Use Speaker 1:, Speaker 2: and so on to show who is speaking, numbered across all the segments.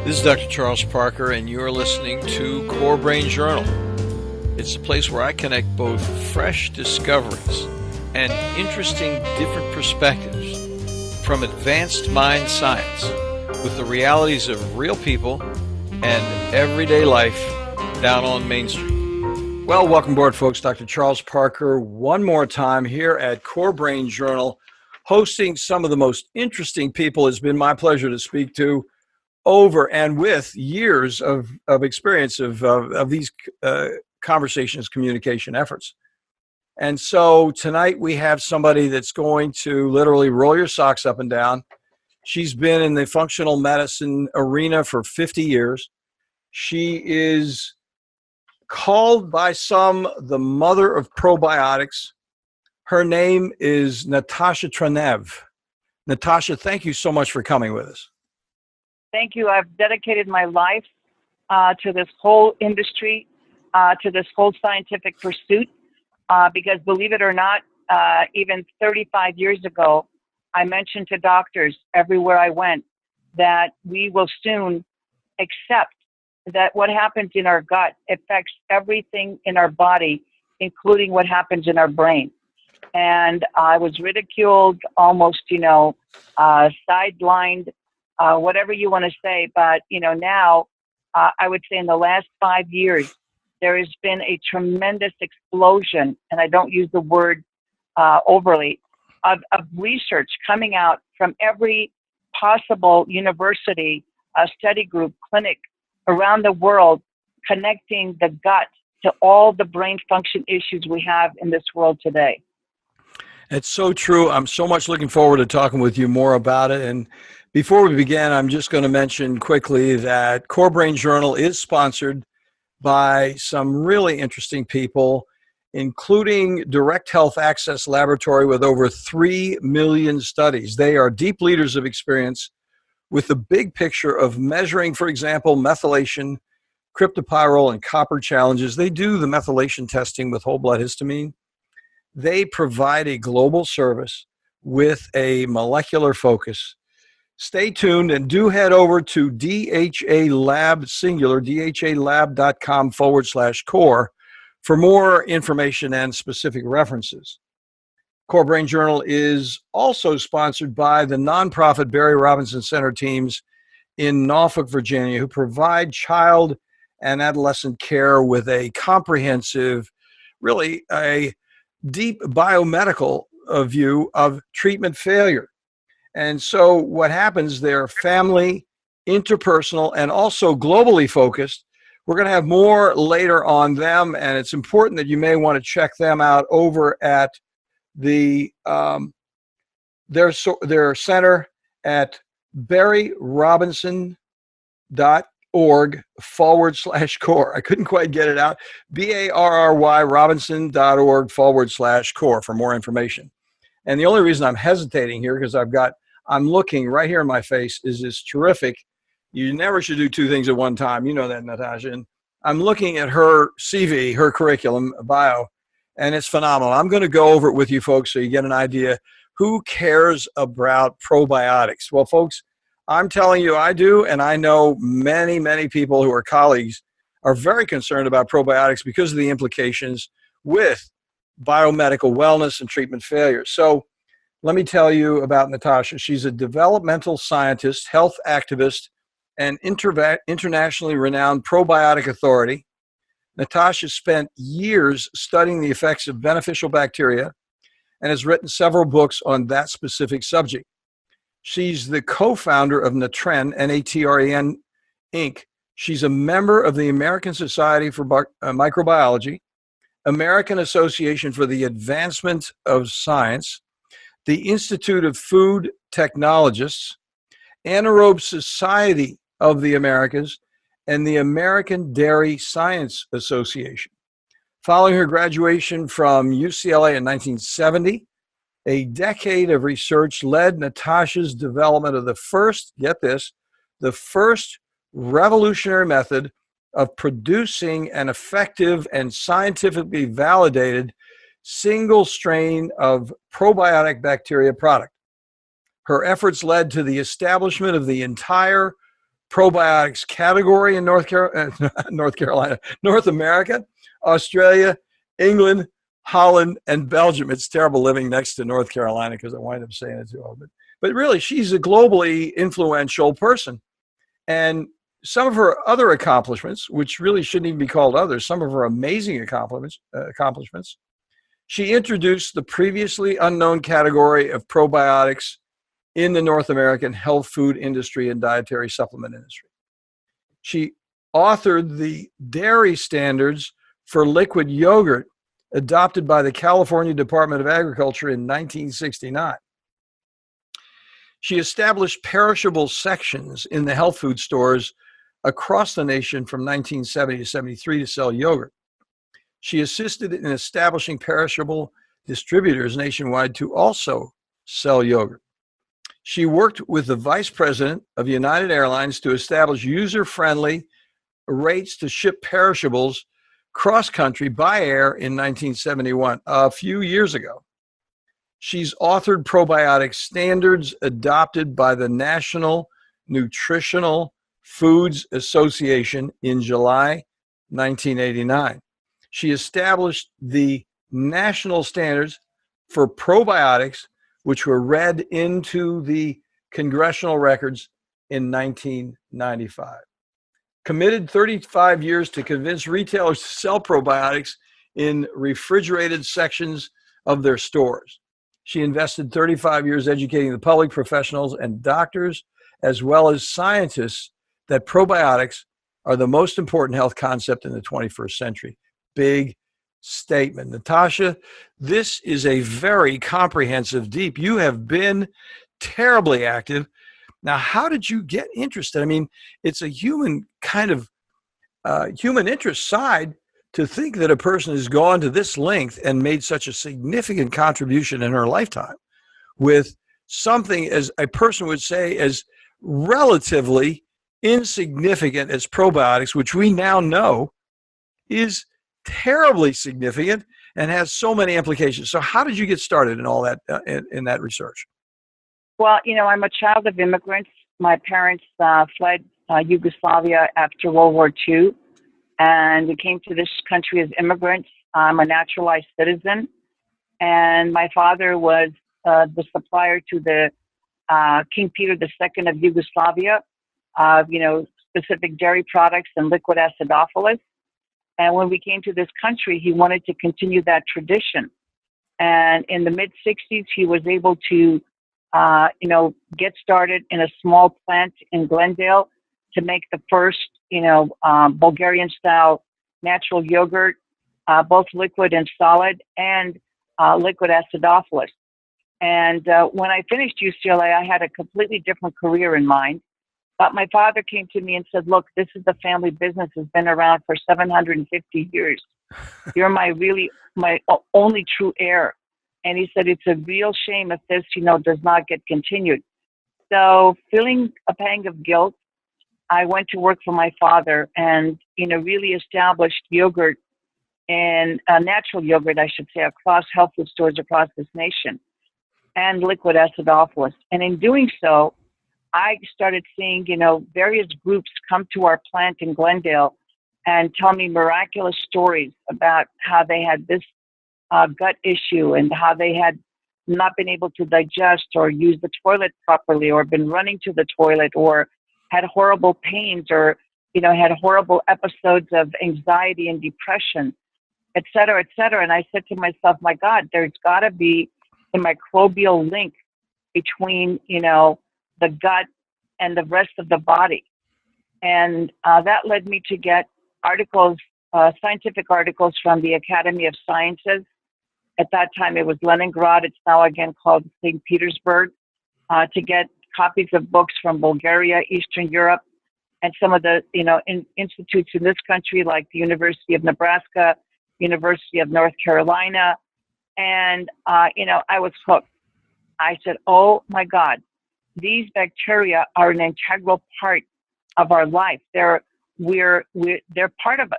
Speaker 1: This is Dr. Charles Parker, and you're listening to Core Brain Journal. It's a place where I connect both fresh discoveries and interesting different perspectives from advanced mind science with the realities of real people and everyday life down on Main Street. Well, welcome aboard, folks. Dr. Charles Parker, one more time here at Core Brain Journal, hosting some of the most interesting people. It's been my pleasure to speak to over and with years of experience of these conversations, communication efforts. And so tonight we have somebody that's going to literally roll your socks up and down. She's been in the functional medicine arena for 50 years. She is called by some the mother of probiotics. Her name is Natasha Trenev. Natasha, thank you so much for coming with us.
Speaker 2: Thank you. I've dedicated my life to this whole industry, to this whole scientific pursuit, because believe it or not, even 35 years ago, I mentioned to doctors everywhere I went that we will soon accept that what happens in our gut affects everything in our body, including what happens in our brain. And I was ridiculed, almost, sidelined, whatever you want to say. But, now I would say in the last 5 years, there has been a tremendous explosion, and I don't use the word overly, of research coming out from every possible university, study group, clinic around the world, connecting the gut to all the brain function issues we have in this world today.
Speaker 1: It's so true. I'm so much looking forward to talking with you more about it. And before we begin, I'm just going to mention quickly that Core Brain Journal is sponsored by some really interesting people, including Direct Health Access Laboratory with over 3 million studies. They are deep leaders of experience with the big picture of measuring, for example, methylation, cryptopyrrole, and copper challenges. They do the methylation testing with whole blood histamine. They provide a global service with a molecular focus. Stay tuned and do head over to DHA Lab, singular, dhalab.com/core for more information and specific references. Core Brain Journal is also sponsored by the nonprofit Barry Robinson Center teams in Norfolk, Virginia, who provide child and adolescent care with a comprehensive, really a deep biomedical view of treatment failure. And so what happens, they're family, interpersonal, and also globally focused. We're going to have more later on them, and it's important that you may want to check them out over at the their center at barryrobinson.org/core. I couldn't quite get it out. BARRY Robinson.org/core for more information. And the only reason I'm hesitating here, because I'm looking right here in my face, is this terrific. You never should do two things at one time. You know that, Natasha. And I'm looking at her CV, her curriculum, bio, and it's phenomenal. I'm going to go over it with you folks so you get an idea. Who cares about probiotics? Well, folks, I'm telling you I do, and I know many, many people who are colleagues are very concerned about probiotics because of the implications with biomedical wellness and treatment failure. So let me tell you about Natasha. She's a developmental scientist, health activist, and internationally renowned probiotic authority. Natasha spent years studying the effects of beneficial bacteria and has written several books on that specific subject. She's the co-founder of Natren, N-A-T-R-E-N, Inc. She's a member of the American Society for Microbiology, American Association for the Advancement of Science, the Institute of Food Technologists, Anaerobe Society of the Americas, and the American Dairy Science Association. Following her graduation from UCLA in 1970, a decade of research led Natasha's development of the first revolutionary method of producing an effective and scientifically validated single strain of probiotic bacteria product. Her efforts led to the establishment of the entire probiotics category in North America, Australia, England, Holland, and Belgium. It's terrible living next to North Carolina because I wind up saying it too often. But really, she's a globally influential person. And some of her other accomplishments, which really shouldn't even be called others, some of her amazing accomplishments, she introduced the previously unknown category of probiotics in the North American health food industry and dietary supplement industry. She authored the dairy standards for liquid yogurt adopted by the California Department of Agriculture in 1969. She established perishable sections in the health food stores across the nation from 1970 to 73 to sell yogurt. She assisted in establishing perishable distributors nationwide to also sell yogurt. She worked with the vice president of United Airlines to establish user-friendly rates to ship perishables cross-country by air in 1971, a few years ago. She's authored probiotic standards adopted by the National Nutritional Foods Association in July 1989. She established the national standards for probiotics, which were read into the congressional records in 1995. Committed 35 years to convince retailers to sell probiotics in refrigerated sections of their stores. She invested 35 years educating the public, professionals, and doctors, as well as scientists, that probiotics are the most important health concept in the 21st century. Big statement. Natasha, this is a very comprehensive, deep. You have been terribly active. Now, how did you get interested? I mean, it's a human kind of human interest side to think that a person has gone to this length and made such a significant contribution in her lifetime with something, as a person would say, as relatively insignificant as probiotics, which we now know is terribly significant and has so many implications. So how did you get started in all that, in that research?
Speaker 2: Well, you know, I'm a child of immigrants. My parents fled Yugoslavia after World War II, and we came to this country as immigrants. I'm a naturalized citizen, and my father was the supplier to the King Peter II of Yugoslavia, you know, specific dairy products and liquid acidophilus. And when we came to this country, he wanted to continue that tradition. And in the mid-60s, he was able to, you know, get started in a small plant in Glendale to make the first, you know, Bulgarian-style natural yogurt, both liquid and solid, and liquid acidophilus. And when I finished UCLA, I had a completely different career in mind. But my father came to me and said, look, this is the family business, has been around for 750 years. You're my only true heir. And he said, it's a real shame if this, you know, does not get continued. So feeling a pang of guilt, I went to work for my father and, you know, really established yogurt and natural yogurt, I should say, across health food stores across this nation, and liquid acidophilus. And in doing so, I started seeing, you know, various groups come to our plant in Glendale and tell me miraculous stories about how they had this gut issue and how they had not been able to digest or use the toilet properly, or been running to the toilet, or had horrible pains, or, you know, had horrible episodes of anxiety and depression, et cetera, et cetera. And I said to myself, my God, there's got to be a microbial link between, you know, the gut and the rest of the body. And that led me to get articles, scientific articles from the Academy of Sciences. At that time, it was Leningrad. It's now again called St. Petersburg. To get copies of books from Bulgaria, Eastern Europe, and some of the, you know, institutes in this country, like the University of Nebraska, University of North Carolina. And, you know, I was hooked. I said, oh my God, these bacteria are an integral part of our life. They're part of us.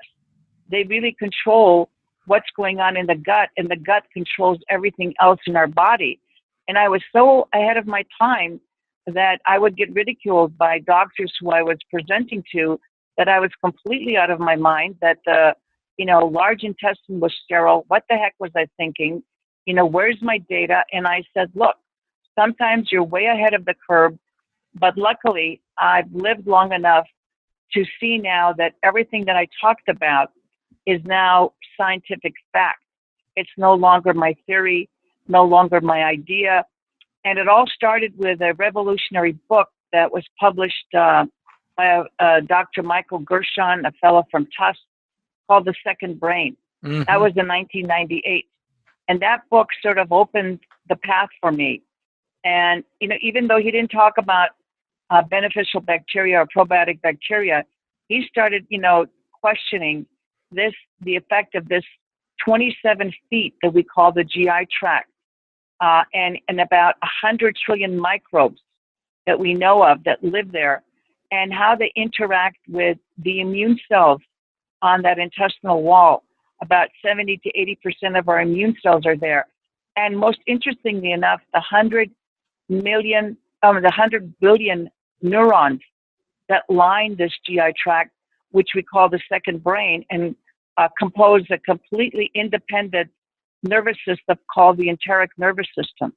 Speaker 2: They really control what's going on in the gut, and the gut controls everything else in our body. And I was so ahead of my time that I would get ridiculed by doctors who I was presenting to, that I was completely out of my mind, that the, large intestine was sterile. What the heck was I thinking? Where's my data? And I said, look, sometimes you're way ahead of the curve, but luckily I've lived long enough to see now that everything that I talked about is now scientific fact. It's no longer my theory, no longer my idea. And it all started with a revolutionary book that was published by Dr. Michael Gershon, a fellow from Tufts, called The Second Brain.
Speaker 1: Mm-hmm.
Speaker 2: That was in 1998. And that book sort of opened the path for me. And, even though he didn't talk about beneficial bacteria or probiotic bacteria, he started, questioning the effect of this 27 feet that we call the GI tract, and about 100 trillion microbes that we know of that live there, and how they interact with the immune cells on that intestinal wall. About 70 to 80% of our immune cells are there. And most interestingly enough, the 100 billion neurons that line this GI tract, which we call the second brain, and compose a completely independent nervous system called the enteric nervous system.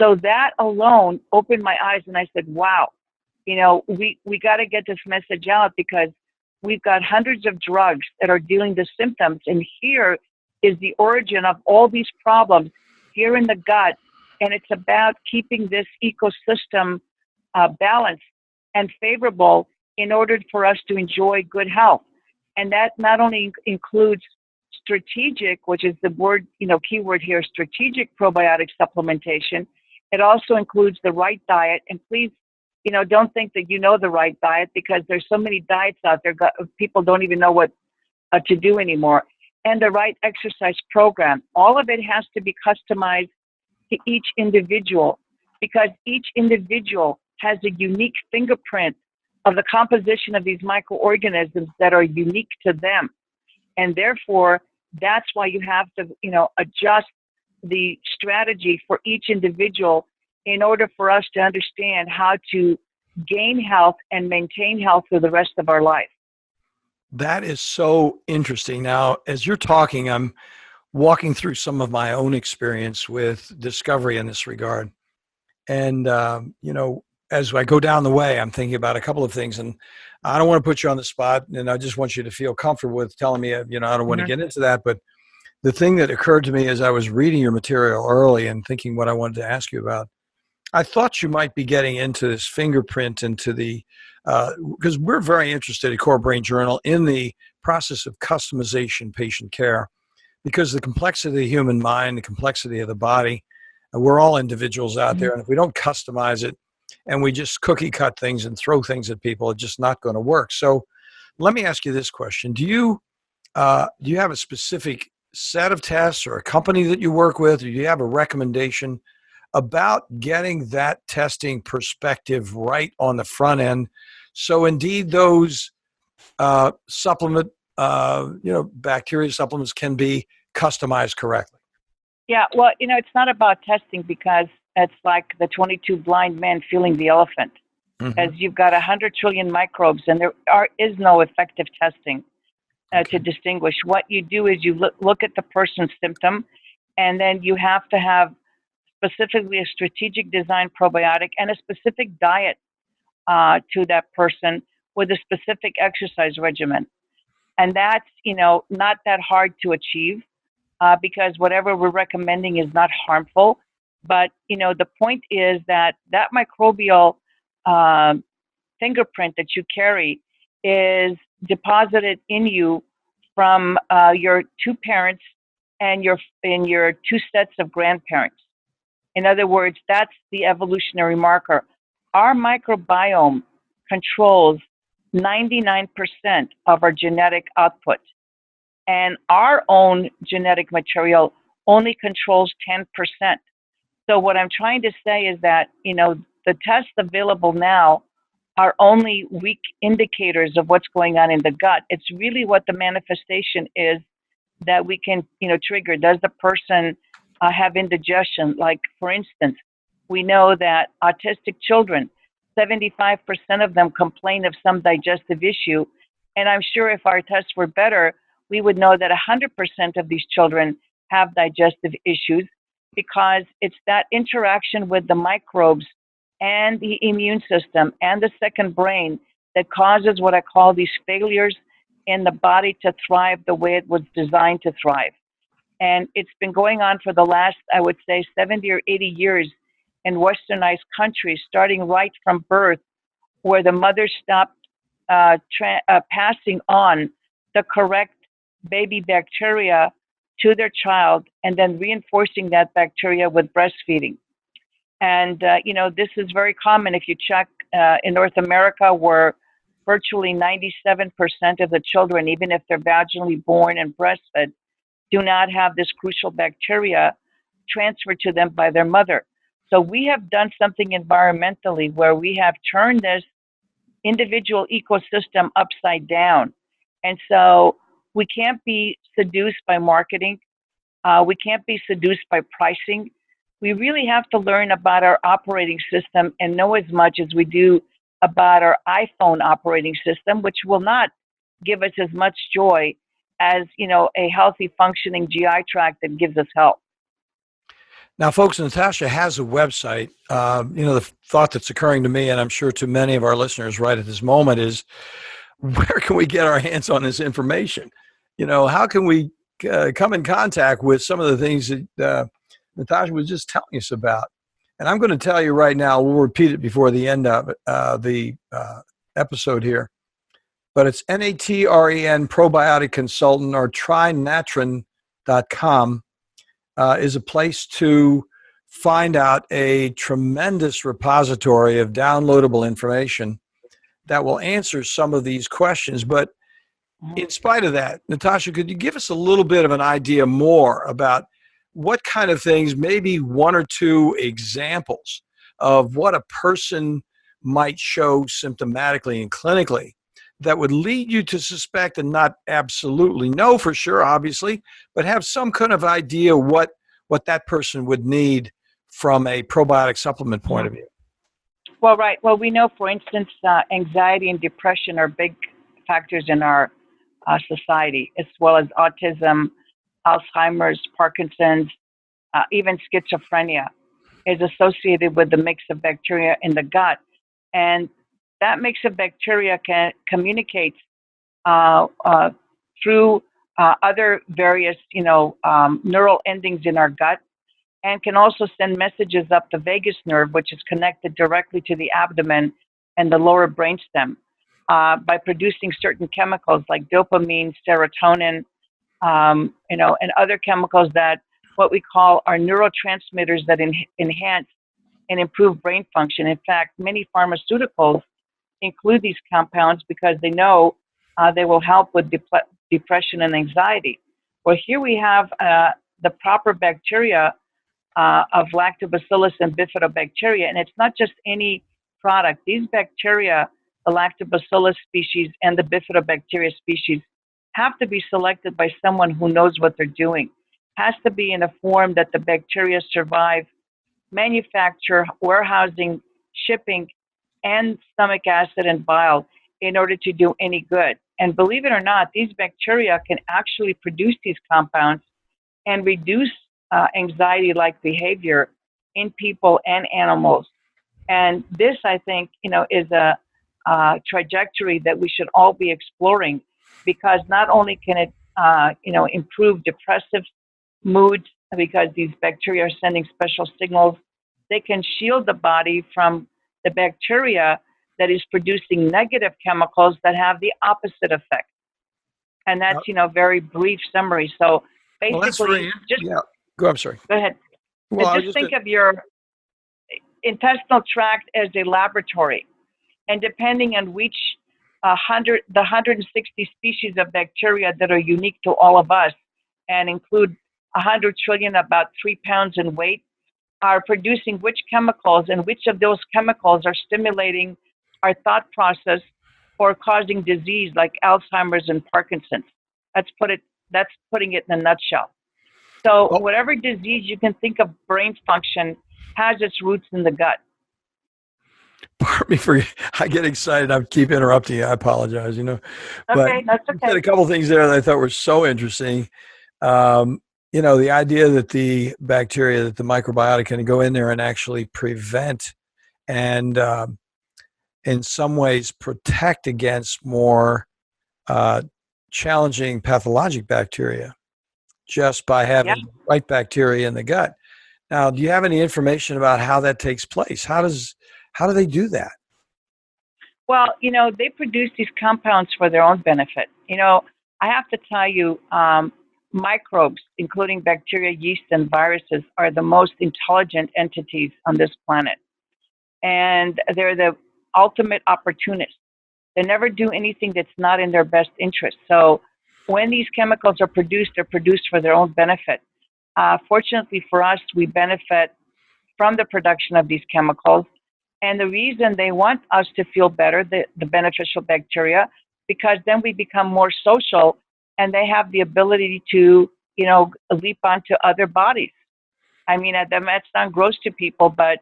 Speaker 2: So that alone opened my eyes, and I said, wow, we got to get this message out, because we've got hundreds of drugs that are dealing with symptoms, and here is the origin of all these problems here in the gut, and it's about keeping this ecosystem balanced and favorable in order for us to enjoy good health. And that not only includes strategic, which is the word, keyword here, strategic probiotic supplementation. It also includes the right diet. And please, don't think that you know the right diet, because there's so many diets out there. People don't even know what to do anymore. And the right exercise program. All of it has to be customized to each individual, because each individual has a unique fingerprint of the composition of these microorganisms that are unique to them. And therefore, that's why you have to, adjust the strategy for each individual in order for us to understand how to gain health and maintain health for the rest of our life.
Speaker 1: That is so interesting. Now, as you're talking, I'm walking through some of my own experience with discovery in this regard. And, as I go down the way, I'm thinking about a couple of things, and I don't want to put you on the spot, and I just want you to feel comfortable with telling me, I don't want to get into that. But the thing that occurred to me as I was reading your material early and thinking what I wanted to ask you about, I thought you might be getting into this fingerprint into the, because we're very interested at Core Brain Journal in the process of customization patient care, because the complexity of the human mind, the complexity of the body, we're all individuals out there. And if we don't customize it and we just cookie cut things and throw things at people, it's just not going to work. So let me ask you this question. Do you have a specific set of tests or a company that you work with, or do you have a recommendation about getting that testing perspective right on the front end? So indeed those supplement, bacteria supplements can be customized correctly.
Speaker 2: Yeah, well, it's not about testing, because it's like the 22 blind men feeling the elephant. As you've got 100 trillion microbes, and there is no effective testing to distinguish. What you do is you look at the person's symptom, and then you have to have specifically a strategic design probiotic and a specific diet to that person with a specific exercise regimen. And that's, not that hard to achieve, because whatever we're recommending is not harmful. But, the point is that microbial fingerprint that you carry is deposited in you from your two parents and your two sets of grandparents. In other words, that's the evolutionary marker. Our microbiome controls 99% of our genetic output, and our own genetic material only controls 10%. So what I'm trying to say is that, the tests available now are only weak indicators of what's going on in the gut. It's really what the manifestation is that we can, trigger. Does the person have indigestion? Like, for instance, We know that autistic children, 75% of them complain of some digestive issue. And I'm sure if our tests were better, we would know that 100% of these children have digestive issues, because it's that interaction with the microbes and the immune system and the second brain that causes what I call these failures in the body to thrive the way it was designed to thrive. And it's been going on for the last, I would say, 70 or 80 years in westernized countries, starting right from birth, where the mother stopped passing on the correct baby bacteria to their child, and then reinforcing that bacteria with breastfeeding. And, this is very common if you check in North America, where virtually 97% of the children, even if they're vaginally born and breastfed, do not have this crucial bacteria transferred to them by their mother. So we have done something environmentally where we have turned this individual ecosystem upside down. And so we can't be seduced by marketing. We can't be seduced by pricing. We really have to learn about our operating system and know as much as we do about our iPhone operating system, which will not give us as much joy as, a healthy functioning GI tract that gives us health.
Speaker 1: Now, folks, Natasha has a website. The thought that's occurring to me, and I'm sure to many of our listeners right at this moment, is where can we get our hands on this information? How can we come in contact with some of the things that Natasha was just telling us about? And I'm going to tell you right now, we'll repeat it before the end of the episode here, but it's Natren Probiotic Consultant, or trynatren.com. Is a place to find out a tremendous repository of downloadable information that will answer some of these questions. But in spite of that, Natasha, could you give us a little bit of an idea more about what kind of things, maybe one or two examples of what a person might show symptomatically and clinically that would lead you to suspect, and not absolutely know for sure, obviously, but have some kind of idea what that person would need from a probiotic supplement point of view?
Speaker 2: Well, right. Well, we know, for instance, anxiety and depression are big factors in our society, as well as autism, Alzheimer's, Parkinson's, even schizophrenia is associated with the mix of bacteria in the gut. And that mix of bacteria can communicate through other various, neural endings in our gut, and can also send messages up the vagus nerve, which is connected directly to the abdomen and the lower brainstem, by producing certain chemicals like dopamine, serotonin, and other chemicals that what we call are neurotransmitters that enhance and improve brain function. In fact, many pharmaceuticals include these compounds because they know they will help with depression and anxiety. Well, here we have the proper bacteria of lactobacillus and bifidobacteria, and it's not just any product. These bacteria, the lactobacillus species and the bifidobacteria species, have to be selected by someone who knows what they're doing. Has to be in a form that the bacteria survive manufacture, warehousing, shipping, and stomach acid and bile in order to do any good. And believe it or not, these bacteria can actually produce these compounds and reduce anxiety-like behavior in people and animals. And this, I think, is a trajectory that we should all be exploring, because not only can it, improve depressive moods, because these bacteria are sending special signals, they can shield the body from the bacteria that is producing negative chemicals that have the opposite effect. And that's, very brief summary. So basically,
Speaker 1: Go ahead.
Speaker 2: Well, just think of your intestinal tract as a laboratory. And depending on which the 160 species of bacteria that are unique to all of us and include 100 trillion, about 3 pounds in weight, are producing which chemicals, and which of those chemicals are stimulating our thought process or causing disease like Alzheimer's and Parkinson's. That's putting it in a nutshell. So
Speaker 1: Oh,
Speaker 2: whatever disease you can think of brain function has its roots in the gut.
Speaker 1: pardon me for I get excited. I keep interrupting you. I apologize. But
Speaker 2: Okay, that's
Speaker 1: you said
Speaker 2: okay.
Speaker 1: a couple things there that I thought were so interesting. Um, the idea that the bacteria, that the microbiota can go in there and actually prevent and in some ways protect against more uh, challenging pathologic bacteria just by
Speaker 2: Yeah.
Speaker 1: having the right bacteria in the gut. Now, do you have any information about how that takes place? How do they do that?
Speaker 2: Well, they produce these compounds for their own benefit. I have to tell you, microbes, including bacteria, yeast, and viruses, are the most intelligent entities on this planet. And they're the ultimate opportunists. They never do anything that's not in their best interest. So when these chemicals are produced, they're produced for their own benefit. Fortunately for us, we benefit from the production of these chemicals. And the reason they want us to feel better, the beneficial bacteria, because then we become more social and they have the ability to, leap onto other bodies. I mean, that might sound gross to people, but,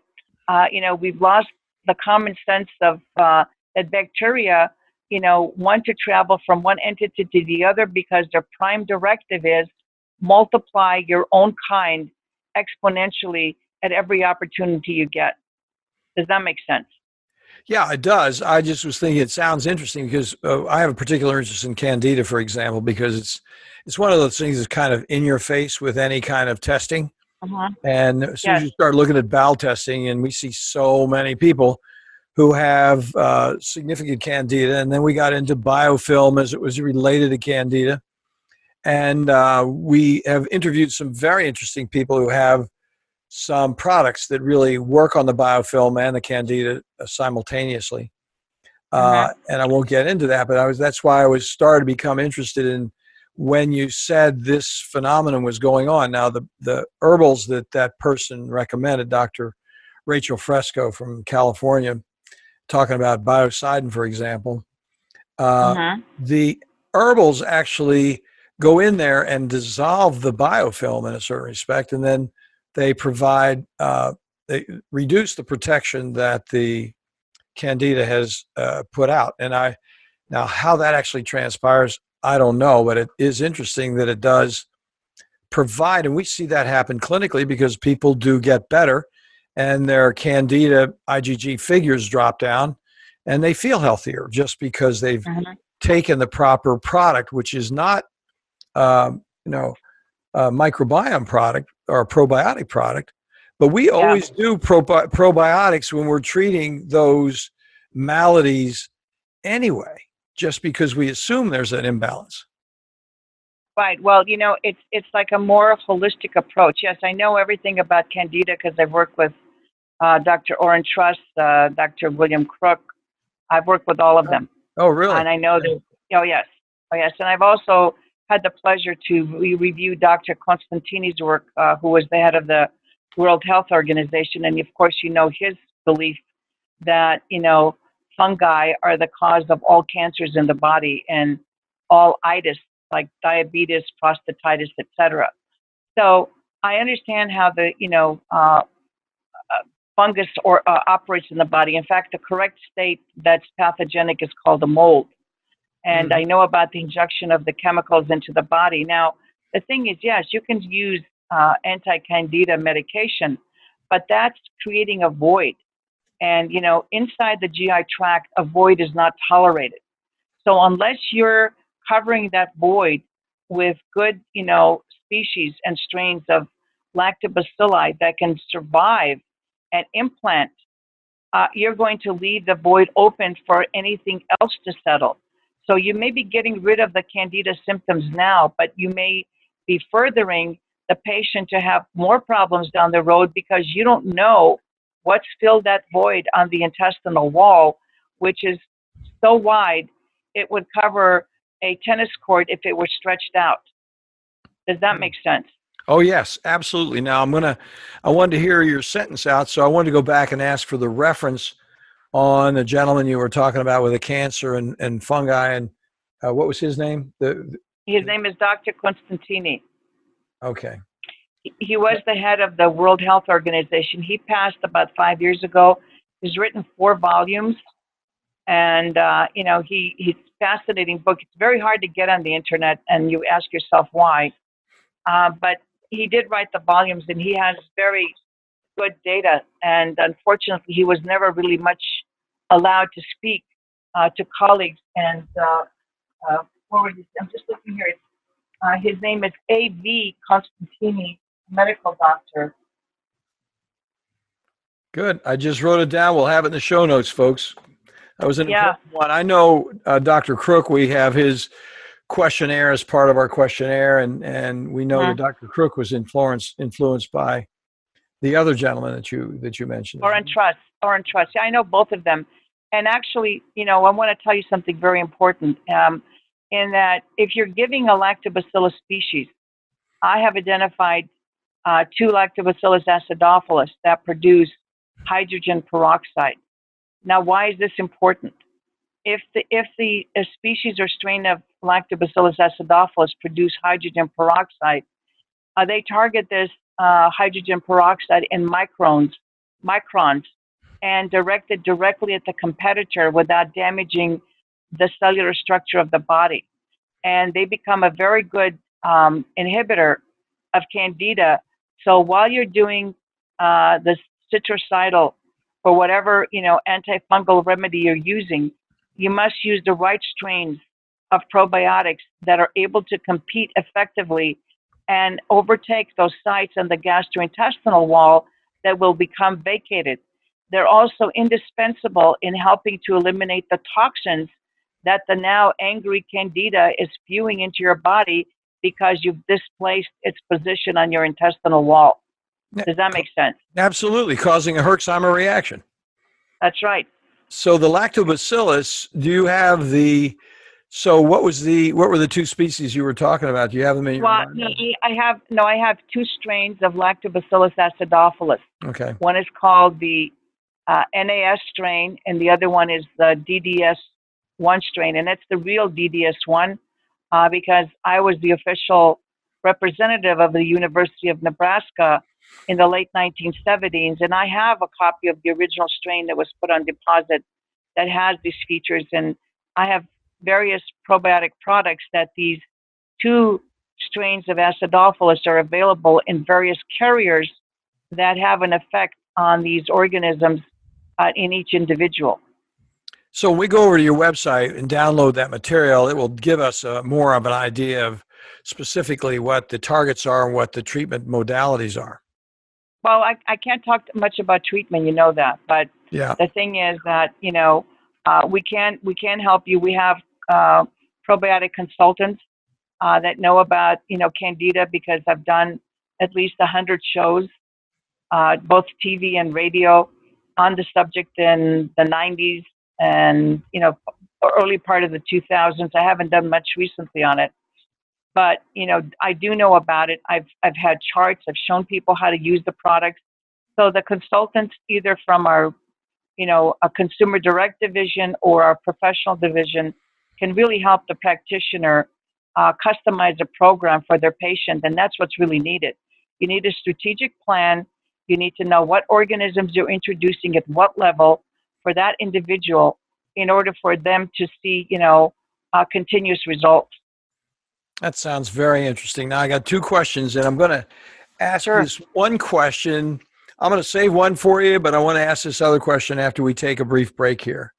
Speaker 2: we've lost the common sense of that bacteria, want to travel from one entity to the other because their prime directive is multiply your own kind exponentially at every opportunity you get. Does that make sense?
Speaker 1: Yeah, it does. I just was thinking it sounds interesting because I have a particular interest in candida, for example, because it's one of those things that's kind of in your face with any kind of testing.
Speaker 2: Uh-huh.
Speaker 1: And as soon as
Speaker 2: Yes.
Speaker 1: you start looking at bowel testing, and we see so many people who have significant candida, and then we got into biofilm as it was related to candida. And we have interviewed some very interesting people who have some products that really work on the biofilm and the candida simultaneously.
Speaker 2: Uh-huh.
Speaker 1: And I won't get into that, but that's why I was started to become interested in when you said this phenomenon was going on. Now, the herbals that person recommended, Dr. Rachel Fresco from California, talking about biocidin, for example,
Speaker 2: Uh-huh.
Speaker 1: the herbals actually go in there and dissolve the biofilm in a certain respect, and then they provide, they reduce the protection that the candida has put out. Now how that actually transpires, I don't know, but it is interesting that it does provide, and we see that happen clinically because people do get better and their candida IgG figures drop down and they feel healthier just because they've
Speaker 2: Uh-huh.
Speaker 1: taken the proper product, which is not, um, you know, a microbiome product or a probiotic product, but we
Speaker 2: Yeah.
Speaker 1: always do probiotics when we're treating those maladies anyway, just because we assume there's an imbalance.
Speaker 2: Right. Well, it's like a more holistic approach. Yes, I know everything about candida because I've worked with Dr. Orrin Truss, Dr. William Crook. I've worked with all of them.
Speaker 1: Oh, really?
Speaker 2: And I know that, oh, yes. Oh, yes. And I've also had the pleasure to review Dr. Constantini's work, who was the head of the World Health Organization. And of course, his belief that, fungi are the cause of all cancers in the body and all itis, like diabetes, prostatitis, etc. So I understand how the, fungus operates in the body. In fact, the correct state that's pathogenic is called a mold. And I know about the injection of the chemicals into the body. Now, the thing is, yes, you can use anti-candida medication, but that's creating a void. And, inside the GI tract, a void is not tolerated. So unless you're covering that void with good, species and strains of lactobacilli that can survive and implant, you're going to leave the void open for anything else to settle. So you may be getting rid of the candida symptoms now, but you may be furthering the patient to have more problems down the road because you don't know what's filled that void on the intestinal wall, which is so wide it would cover a tennis court if it were stretched out. Does that make sense?
Speaker 1: Oh, yes, absolutely. Now I wanted to hear your sentence out, so I wanted to go back and ask for the reference on the gentleman you were talking about with the cancer and fungi, and what was his name?
Speaker 2: His name is Dr. Constantini.
Speaker 1: Okay.
Speaker 2: He was the head of the World Health Organization. He passed about 5 years ago. He's written 4 volumes, and he's a fascinating book. It's very hard to get on the internet, and you ask yourself why. But he did write the volumes, and he has very good data. And unfortunately, he was never really much allowed to speak to colleagues. And I'm just looking here. His name is A.V. Constantini, medical doctor.
Speaker 1: Good. I just wrote it down. We'll have it in the show notes, folks. That was an important one. I know Dr. Crook, we have his questionnaire as part of our questionnaire, and we know that Dr. Crook was influenced by the other gentleman that you mentioned.
Speaker 2: Oren Truss. Yeah, I know both of them. And actually, I want to tell you something very important. In that, if you're giving a Lactobacillus species, I have identified 2 Lactobacillus acidophilus that produce hydrogen peroxide. Now, why is this important? If the species or strain of Lactobacillus acidophilus produce hydrogen peroxide, they target this hydrogen peroxide in microns, and direct it directly at the competitor without damaging the cellular structure of the body. And they become a very good inhibitor of Candida. So while you're doing the citricidal or whatever antifungal remedy you're using, you must use the right strains of probiotics that are able to compete effectively and overtake those sites on the gastrointestinal wall that will become vacated. They're also indispensable in helping to eliminate the toxins that the now angry Candida is spewing into your body because you've displaced its position on your intestinal wall. Does that make sense?
Speaker 1: Absolutely, causing a Herxheimer reaction.
Speaker 2: That's right.
Speaker 1: So the Lactobacillus, do you have what were the 2 species you were talking about? Do you have them in your mind?
Speaker 2: I have 2 strains of Lactobacillus acidophilus.
Speaker 1: Okay.
Speaker 2: One is called the NAS strain, and the other one is the DDS1 strain, and that's the real DDS1 because I was the official representative of the University of Nebraska in the late 1970s, and I have a copy of the original strain that was put on deposit that has these features, and I have various probiotic products that these 2 strains of acidophilus are available in various carriers that have an effect on these organisms in each individual.
Speaker 1: So when we go over to your website and download that material, it will give us more of an idea of specifically what the targets are and what the treatment modalities are.
Speaker 2: Well, I can't talk much about treatment, you know that, but the thing is that we can help you. We have probiotic consultants that know about Candida because I've done at least 100 shows, both TV and radio, on the subject in the 90s and early part of the 2000s. I haven't done much recently on it, but I do know about it. I've had charts. I've shown people how to use the products. So the consultants, either from our a consumer direct division or our professional division, can really help the practitioner customize a program for their patient, and that's what's really needed. You need a strategic plan. You need to know what organisms you're introducing at what level for that individual in order for them to see, continuous results.
Speaker 1: That sounds very interesting. Now I got 2 questions, and I'm going to ask this one question. I'm going to save one for you, but I want to ask this other question after we take a brief break here.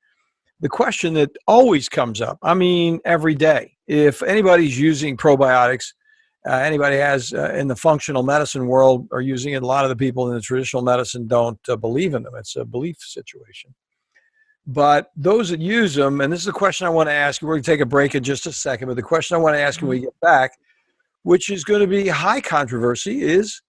Speaker 1: The question that always comes up, every day, if anybody's using probiotics, anybody has in the functional medicine world are using it. A lot of the people in the traditional medicine don't believe in them. It's a belief situation. But those that use them, and this is the question I want to ask you, we're going to take a break in just a second, but the question I want to ask when we get back, which is going to be high controversy, is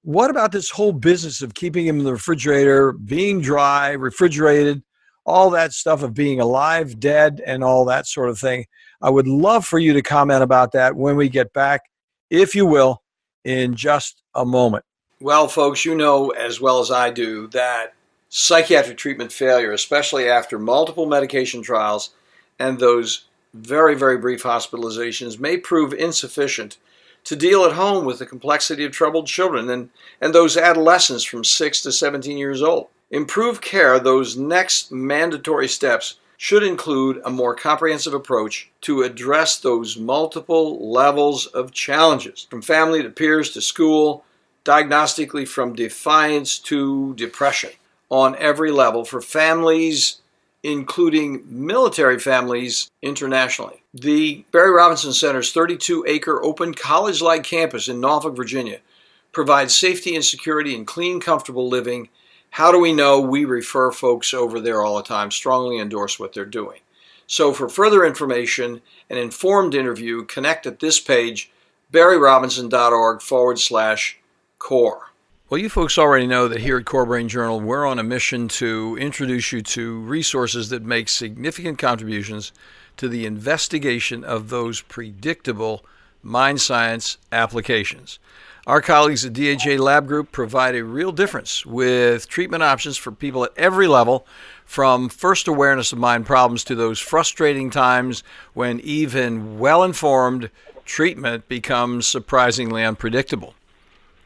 Speaker 1: what about this whole business of keeping them in the refrigerator, being dry, refrigerated, all that stuff of being alive, dead, and all that sort of thing? I would love for you to comment about that when we get back, if you will, in just a moment. Well, folks, you know as well as I do that psychiatric treatment failure, especially after multiple medication trials and those very, very brief hospitalizations, may prove insufficient to deal at home with the complexity of troubled children and those adolescents from 6 to 17 years old. Improved care, those next mandatory steps, should include a more comprehensive approach to address those multiple levels of challenges, from family to peers to school, diagnostically from defiance to depression, on every level for families, including military families internationally. The Barry Robinson Center's 32-acre open college-like campus in Norfolk, Virginia, provides safety and security and clean, comfortable living. How do we know? We refer folks over there all the time, strongly endorse what they're doing. So for further information, an informed interview, connect at this page, barryrobinson.org/core. Well, you folks already know that here at Core Brain Journal, we're on a mission to introduce you to resources that make significant contributions to the investigation of those predictable mind science applications. Our colleagues at DHA Lab Group provide a real difference with treatment options for people at every level, from first awareness of mind problems to those frustrating times when even well-informed treatment becomes surprisingly unpredictable.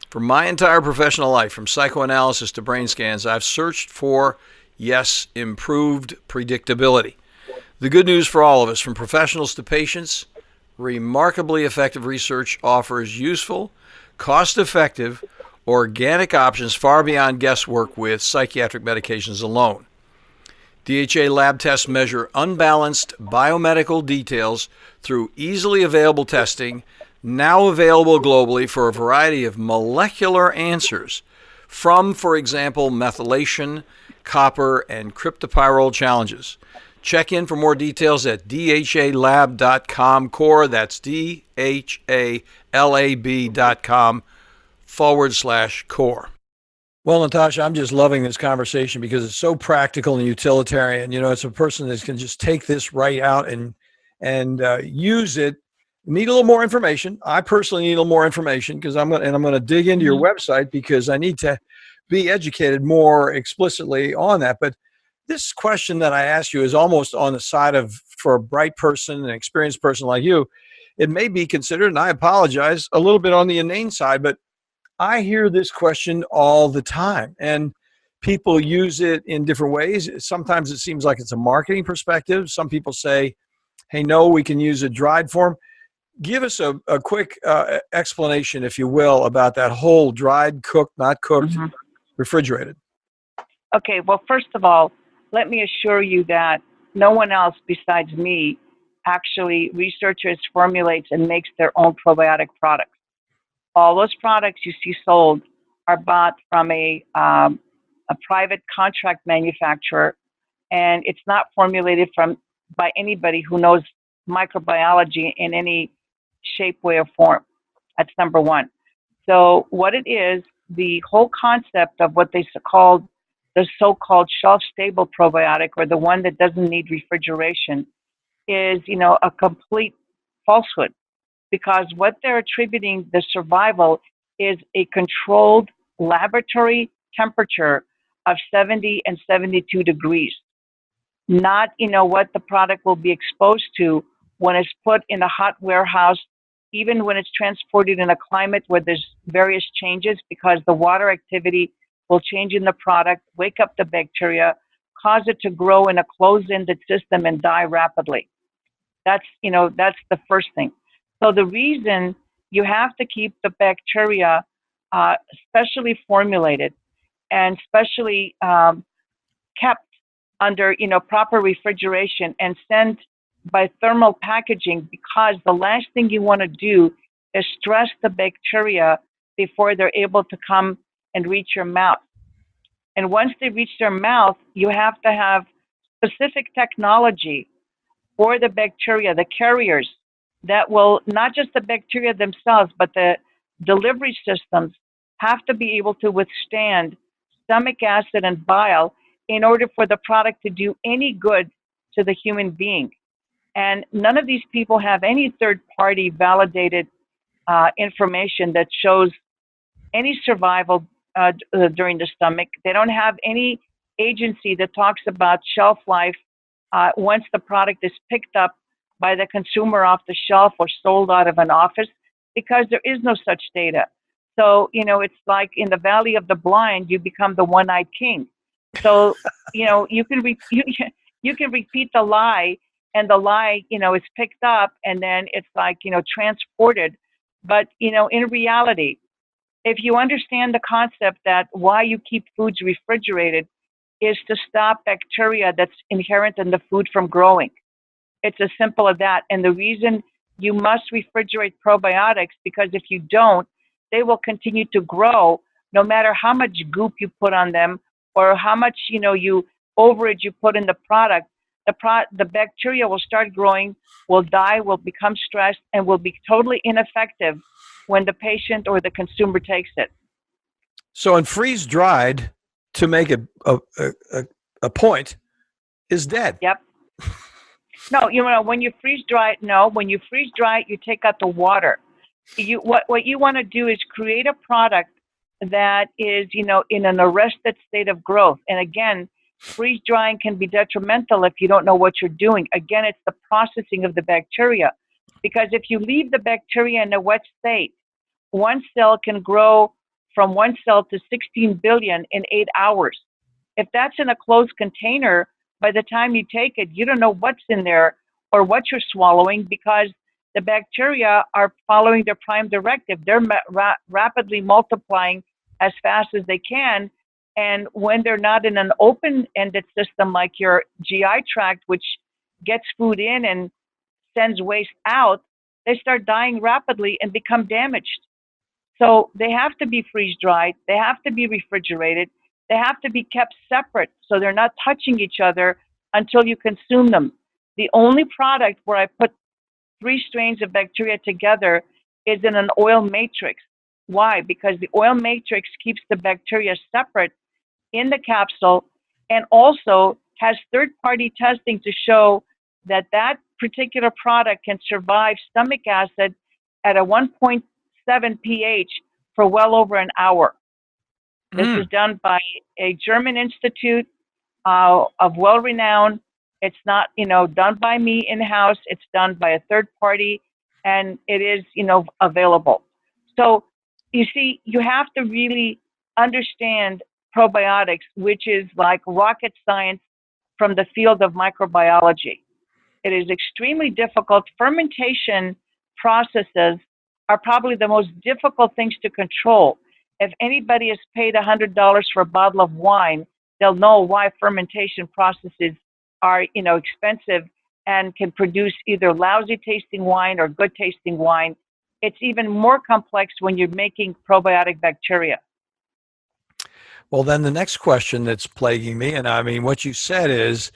Speaker 1: For my entire professional life, from psychoanalysis to brain scans, I've searched for, yes, improved predictability. The good news for all of us, from professionals to patients, remarkably effective research offers useful, cost-effective, organic options far beyond guesswork with psychiatric medications alone. DHA lab tests measure unbalanced biomedical details through easily available testing, now available globally for a variety of molecular answers from, for example, methylation, copper, and cryptopyrrole challenges. Check in for more details at dhalab.com core. That's dhalab.com/core. Well, Natasha, I'm just loving this conversation because it's so practical and utilitarian. You know, it's a person that can just take this right out and use it. Need a little more information. I personally need a little more information because I'm going to dig into your website because I need to be educated more explicitly on that. But this question that I asked you is almost on the side of, for a bright person, an experienced person like you, it may be considered, and I apologize, a little bit on the inane side, but I hear this question all the time, and people use it in different ways. Sometimes it seems like it's a marketing perspective. Some people say, hey, no, we can use a dried form. Give us a quick explanation, if you will, about that whole dried, cooked, not cooked, refrigerated.
Speaker 2: Okay, well, first of all, let me assure you that no one else besides me actually researches, formulates, and makes their own probiotic products. All those products you see sold are bought from a private contract manufacturer, and it's not formulated by anybody who knows microbiology in any shape, way, or form. That's number one. So what it is, the whole concept of what they called the so-called shelf-stable probiotic, or the one that doesn't need refrigeration, is, you know, a complete falsehood, because what they're attributing the survival is a controlled laboratory temperature of 70 and 72 degrees, not, you know, what the product will be exposed to when it's put in a hot warehouse, even when it's transported in a climate where there's various changes, because the water activity will change in the product, wake up the bacteria, cause it to grow in a closed-ended system and die rapidly. That's, you know, that's the first thing. So the reason you have to keep the bacteria specially formulated and specially kept under, you know, proper refrigeration and sent by thermal packaging, because the last thing you want to do is stress the bacteria before they're able to come and reach your mouth. And once they reach their mouth, you have to have specific technology for the bacteria, the carriers, that will, not just the bacteria themselves, but the delivery systems have to be able to withstand stomach acid and bile in order for the product to do any good to the human being. And none of these people have any third-party validated information that shows any survival during the stomach. They don't have any agency that talks about shelf life once the product is picked up by the consumer off the shelf or sold out of an office. because there is no such data. So, it's like in the valley of the blind, you become the one-eyed king. So, you can you can repeat the lie, and the lie, is picked up, and then it's like, transported. But, in reality, if you understand the concept that why you keep foods refrigerated is to stop bacteria that's inherent in the food from growing. It's as simple as that. And the reason you must refrigerate probiotics, because if you don't, they will continue to grow no matter how much goop you put on them or how much, you overage you put in the product. The bacteria will start growing, will die, will become stressed, and will be totally ineffective when the patient or the consumer takes it.
Speaker 1: So, and freeze dried, to make a point, is dead.
Speaker 2: Yep. No, when you freeze dry it, when you freeze dry it, you take out the water. What you want to do is create a product that is, in an arrested state of growth. And again, freeze drying can be detrimental if you don't know what you're doing. Again, it's the processing of the bacteria. Because if you leave the bacteria in a wet state, one cell can grow from 1 cell to 16 billion in 8 hours. If that's in a closed container, by the time you take it, you don't know what's in there or what you're swallowing, because the bacteria are following their prime directive. They're rapidly multiplying as fast as they can. And when they're not in an open-ended system like your GI tract, which gets food in and sends waste out, they start dying rapidly and become damaged. So they have to be freeze-dried. They have to be refrigerated. They have to be kept separate so they're not touching each other until you consume them. The only product where I put 3 strains of bacteria together is in an oil matrix. Why? Because the oil matrix keeps the bacteria separate in the capsule, and also has third-party testing to show that that particular product can survive stomach acid at a 1.7 pH for well over an hour. This is done by a German institute of well-renowned. It's not, done by me in-house. It's done by a third party, and it is, available. So you see, you have to really understand probiotics, which is like rocket science from the field of microbiology. It is extremely difficult. Fermentation processes are probably the most difficult things to control. If anybody has paid $100 for a bottle of wine, they'll know why fermentation processes are, expensive and can produce either lousy tasting wine or good tasting wine. It's even more complex when you're making probiotic bacteria.
Speaker 1: Well, then the next question that's plaguing me, and I mean, what you said is,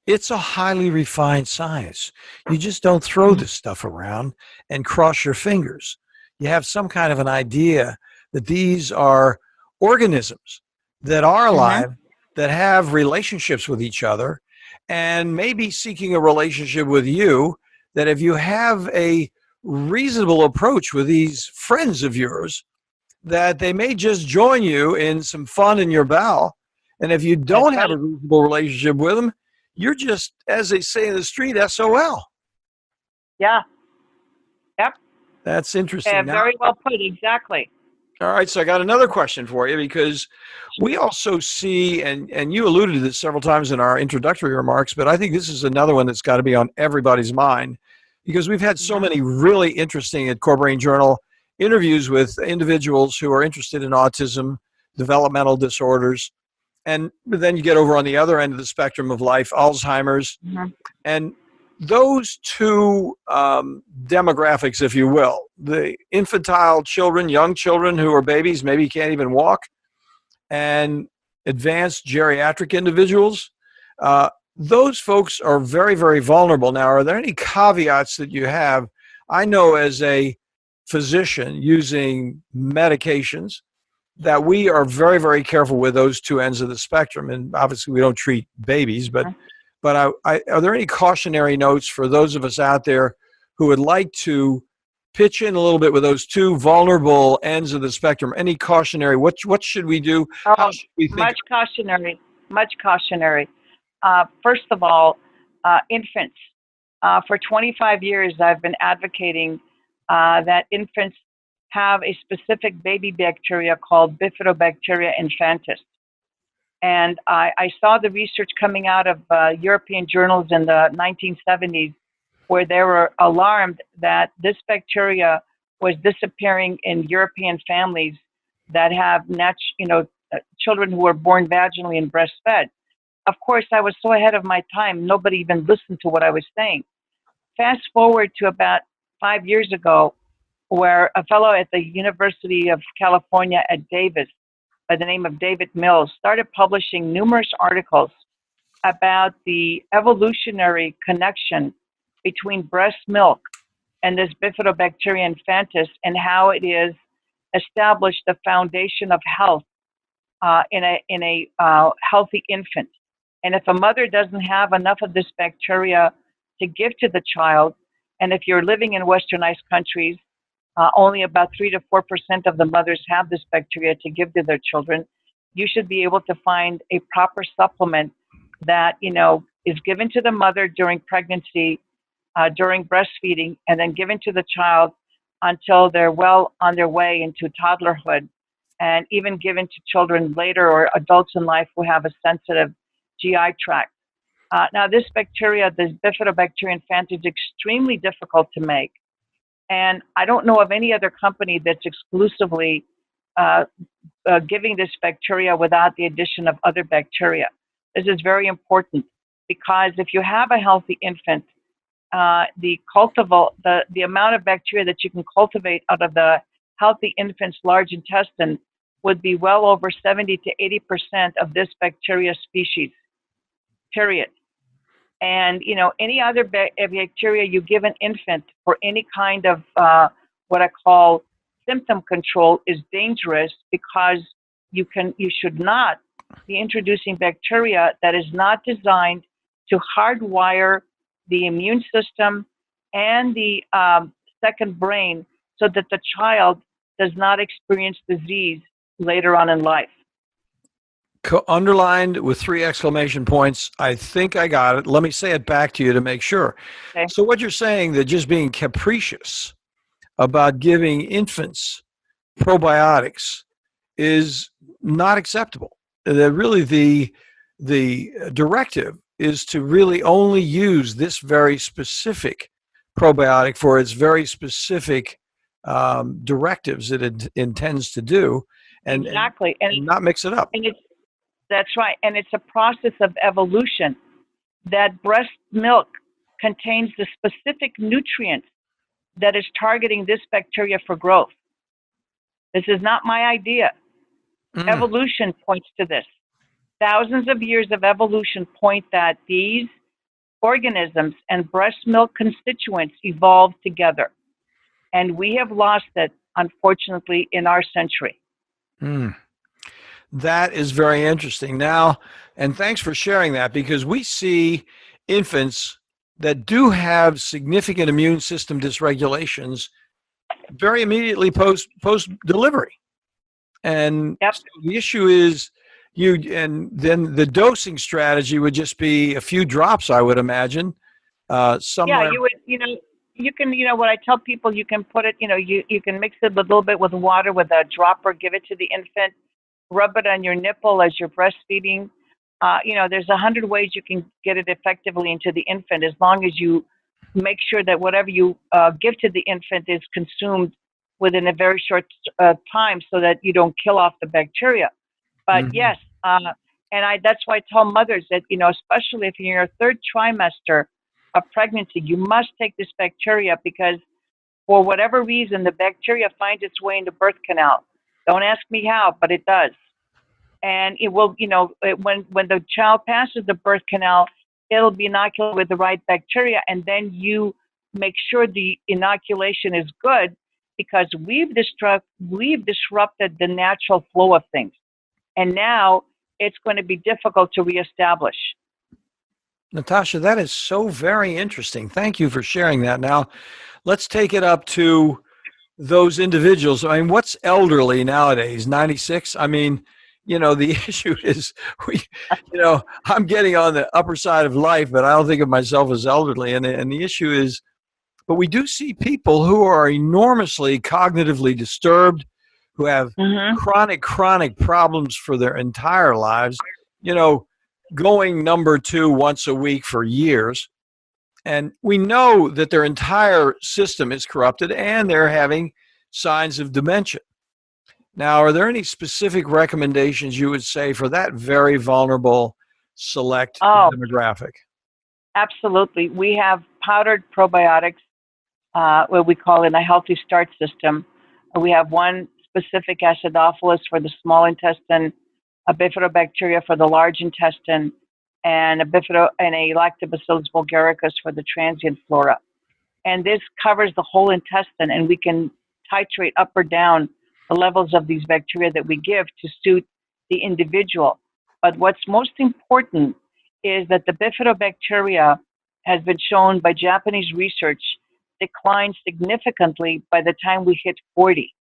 Speaker 1: it's a highly refined science. You just don't throw this stuff around and cross your fingers. You have some kind of an idea that these are organisms that are alive, that have relationships with each other, and maybe seeking a relationship with you, that if you have a reasonable approach with these friends of yours, that they may just join you in some fun in your bowel. And if you don't have a reasonable relationship with them, you're just, as they say in the street, SOL.
Speaker 2: Yeah. Yep.
Speaker 1: That's interesting.
Speaker 2: Yeah, very well put. Exactly.
Speaker 1: All right. So I got another question for you, because we also see, and you alluded to this several times in our introductory remarks, but I think this is another one that's got to be on everybody's mind, because we've had so many really interesting at Core Brain Journal interviews with individuals who are interested in autism, developmental disorders, and then you get over on the other end of the spectrum of life, Alzheimer's, and those two demographics, if you will, the infantile children, young children who are babies, maybe can't even walk, and advanced geriatric individuals, those folks are very, very vulnerable. Now, are there any caveats that you have? I know as a physician using medications that we are very, very careful with those two ends of the spectrum. And obviously we don't treat babies, but are there any cautionary notes for those of us out there who would like to pitch in a little bit with those two vulnerable ends of the spectrum? Any cautionary, what should we do? How should we think?
Speaker 2: Much cautionary. First of all, infants. For 25 years, I've been advocating that infants have a specific baby bacteria called Bifidobacteria infantis. And I saw the research coming out of European journals in the 1970s where they were alarmed that this bacteria was disappearing in European families that have children who were born vaginally and breastfed. Of course, I was so ahead of my time, nobody even listened to what I was saying. Fast forward to about 5 years ago, where a fellow at the University of California at Davis, by the name of David Mills, started publishing numerous articles about the evolutionary connection between breast milk and this Bifidobacteria infantis and how it is established the foundation of health in a healthy infant. And if a mother doesn't have enough of this bacteria to give to the child, and if you're living in westernized countries, only about 3 to 4% of the mothers have this bacteria to give to their children, you should be able to find a proper supplement that, is given to the mother during pregnancy, during breastfeeding, and then given to the child until they're well on their way into toddlerhood, and even given to children later or adults in life who have a sensitive GI tract. Now, this bacteria, this Bifidobacteria infantis, is extremely difficult to make. And I don't know of any other company that's exclusively giving this bacteria without the addition of other bacteria. This is very important because if you have a healthy infant, the amount of bacteria that you can cultivate out of the healthy infant's large intestine would be well over 70 to 80% of this bacteria species, period. And, any other bacteria you give an infant for any kind of what I call symptom control is dangerous because you should not be introducing bacteria that is not designed to hardwire the immune system and the second brain so that the child does not experience disease later on in life.
Speaker 1: Underlined with 3 exclamation points. I think I got it. Let me say it back to you to make sure.
Speaker 2: Okay.
Speaker 1: So what you're saying, that just being capricious about giving infants probiotics is not acceptable. That really the directive is to really only use this very specific probiotic for its very specific directives that it intends to do, and
Speaker 2: exactly,
Speaker 1: and not mix it up.
Speaker 2: And that's right, and it's a process of evolution. That breast milk contains the specific nutrients that is targeting this bacteria for growth. This is not my idea. Evolution points to this. Thousands of years of evolution point that these organisms and breast milk constituents evolved together. And we have lost it, unfortunately, in our century.
Speaker 1: That is very interesting. Now, and thanks for sharing that, because we see infants that do have significant immune system dysregulations very immediately post delivery. And
Speaker 2: yep.
Speaker 1: So the issue is and then the dosing strategy would just be a few drops, I would imagine. Somewhere.
Speaker 2: Yeah, you would, you can, what I tell people, you can put it, you can mix it a little bit with water with a dropper, give it to the infant, rub it on your nipple as you're breastfeeding. There's 100 ways you can get it effectively into the infant, as long as you make sure that whatever you give to the infant is consumed within a very short time so that you don't kill off the bacteria. But yes, that's why I tell mothers that, especially if you're in your 3rd trimester of pregnancy, you must take this bacteria, because for whatever reason, the bacteria finds its way in the birth canal. Don't ask me how, but it does. And it will, when the child passes the birth canal, it'll be inoculated with the right bacteria. And then you make sure the inoculation is good, because we've disrupted the natural flow of things. And now it's going to be difficult to reestablish.
Speaker 1: Natasha, that is so very interesting. Thank you for sharing that. Now, let's take it up to those individuals. I mean, what's elderly nowadays? 96? I mean, the issue is I'm getting on the upper side of life, but I don't think of myself as elderly. And the issue is But we do see people who are enormously cognitively disturbed, who have chronic problems for their entire lives, going number 2 once a week for years. And we know that their entire system is corrupted and they're having signs of dementia. Now, are there any specific recommendations you would say for that very vulnerable select demographic?
Speaker 2: Absolutely. We have powdered probiotics, what we call in a healthy start system. We have one specific acidophilus for the small intestine, a bifidobacteria for the large intestine, and a lactobacillus vulgaricus for the transient flora. And this covers the whole intestine, and we can titrate up or down the levels of these bacteria that we give to suit the individual. But what's most important is that the bifidobacteria has been shown by Japanese research declines significantly by the time we hit 40.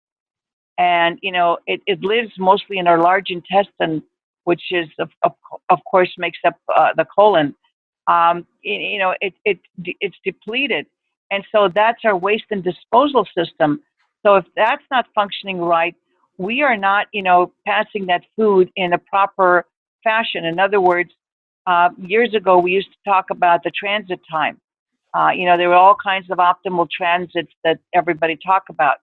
Speaker 2: And, it lives mostly in our large intestine, which is, of course, makes up the colon. It's depleted. And so that's our waste and disposal system. So if that's not functioning right, we are not, passing that food in a proper fashion. In other words, years ago, we used to talk about the transit time. There were all kinds of optimal transits that everybody talk about.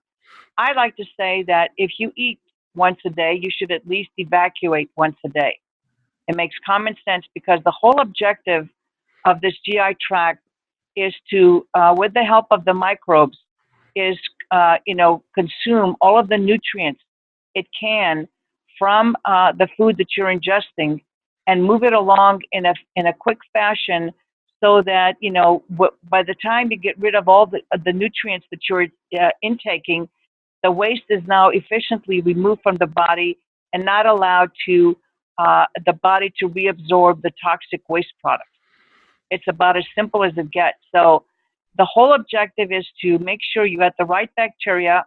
Speaker 2: I like to say that if you eat once a day, you should at least evacuate once a day. It makes common sense because the whole objective of this GI tract is to, with the help of the microbes, is consume all of the nutrients it can from the food that you're ingesting and move it along in a quick fashion, so that by the time you get rid of all the nutrients that you're intaking, the waste is now efficiently removed from the body and not allowed to the body to reabsorb the toxic waste product. It's about as simple as it gets. So the whole objective is to make sure you got the right bacteria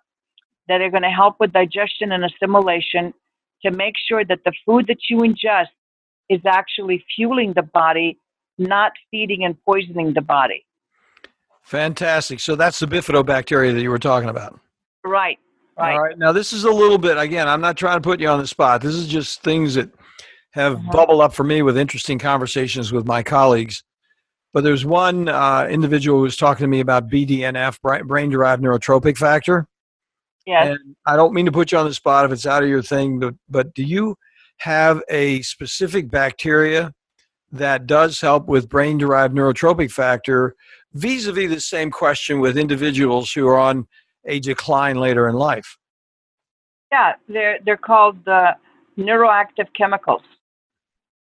Speaker 2: that are going to help with digestion and assimilation, to make sure that the food that you ingest is actually fueling the body, not feeding and poisoning the body.
Speaker 1: Fantastic. So that's the bifidobacteria that you were talking about.
Speaker 2: Right.
Speaker 1: All right. Now, this is a little bit, again, I'm not trying to put you on the spot. This is just things that have bubbled up for me with interesting conversations with my colleagues. But there's one individual who was talking to me about BDNF, brain-derived neurotropic factor.
Speaker 2: Yes.
Speaker 1: And I don't mean to put you on the spot if it's out of your thing, but do you have a specific bacteria that does help with brain-derived neurotropic factor, vis-a-vis the same question with individuals who are on a decline later in life?
Speaker 2: Yeah, they're called the neuroactive chemicals.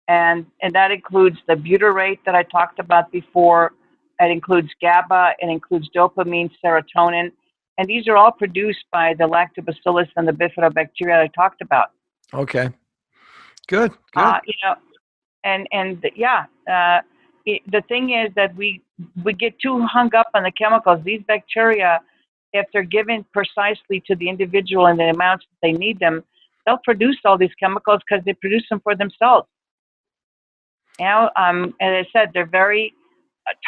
Speaker 2: And that includes the butyrate that I talked about before. It includes GABA. It includes dopamine, serotonin. And these are all produced by the lactobacillus and the bifidobacteria I talked about.
Speaker 1: Okay. Good.
Speaker 2: The thing is that we get too hung up on the chemicals. These bacteria, if they're given precisely to the individual in the amounts that they need them, they'll produce all these chemicals because they produce them for themselves. As I said, they're very